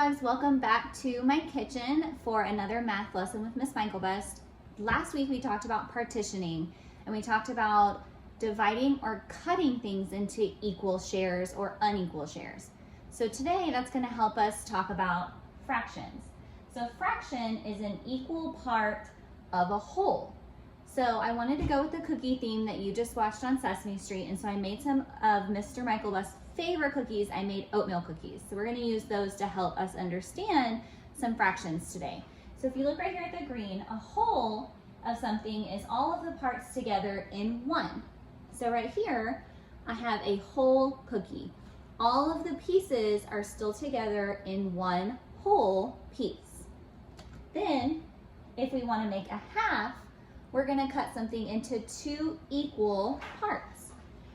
dogs, welcome back to my kitchen for another math lesson with Miss Michaelbust. Last week we talked about partitioning and we talked about dividing or cutting things into equal shares or unequal shares. So today that's going to help us talk about fractions. So fraction is an equal part of a whole. So I wanted to go with the cookie theme that you just watched on Sesame Street, and so I made some of Mr. Michaelbust's favorite cookies. I made oatmeal cookies. So we're going to use those to help us understand some fractions today. So if you look right here at the green, a whole of something is all of the parts together in one. So right here, I have a whole cookie. All of the pieces are still together in one whole piece. Then, if we want to make a half, we're going to cut something into two equal parts.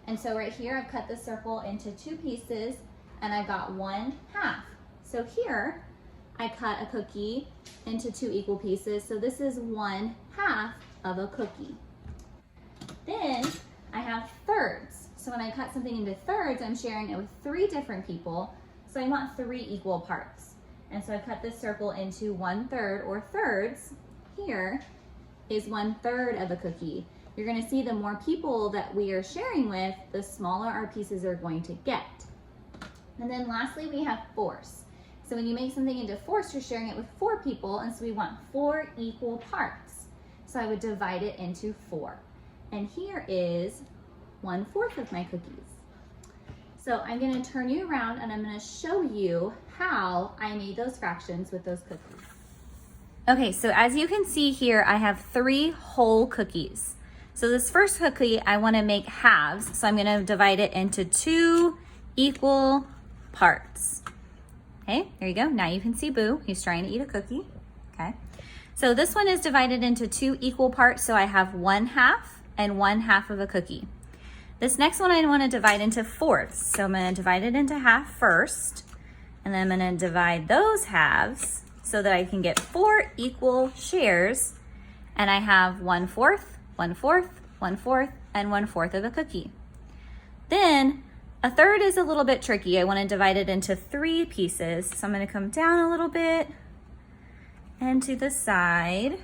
And so right here, I've cut the circle into two pieces and I got 1/2. So here, I cut a cookie into two equal pieces. So this is 1/2 of a cookie. Then I have thirds. So when I cut something into thirds, I'm sharing it with 3 different people. So I want 3 equal parts. And so I cut this circle into 1/3 or thirds. Here is 1/3 of a cookie. You're going to see the more people that we are sharing with, the smaller our pieces are going to get. And then lastly, we have fourths. So when you make something into fourths, you're sharing it with 4 people, and so we want 4 equal parts. So I would divide it into 4. And here is 1/4 of my cookies. So I'm going to turn you around and I'm going to show you how I made those fractions with those cookies. Okay, so as you can see here, I have 3 whole cookies. So this first cookie, I want to make halves. So I'm going to divide it into 2 equal parts. Okay, there you go. Now you can see Boo. He's trying to eat a cookie. Okay. So this one is divided into 2 equal parts. So I have 1/2 and 1/2 of a cookie. This next one I want to divide into fourths. So I'm going to divide it into half first. And then I'm going to divide those halves so that I can get 4 equal shares. And I have 1/4, 1/4, 1/4, and 1/4 of a cookie. Then a third is a little bit tricky. I want to divide it into 3 pieces. So I'm going to come down a little bit and to the side.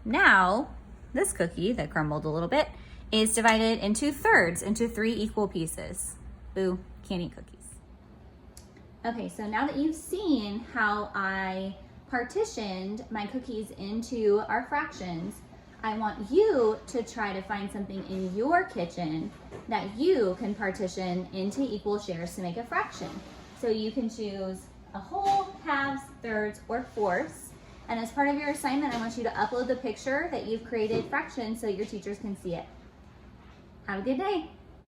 Now, this cookie that crumbled a little bit is divided into thirds, into 3 equal pieces. Boo, can't eat cookies. Okay, so now that you've seen how I partitioned my cookies into our fractions, I want you to try to find something in your kitchen that you can partition into equal shares to make a fraction. So you can choose a whole, halves, thirds, or fourths. And as part of your assignment, I want you to upload the picture that you've created fractions so your teachers can see it. Have a good day.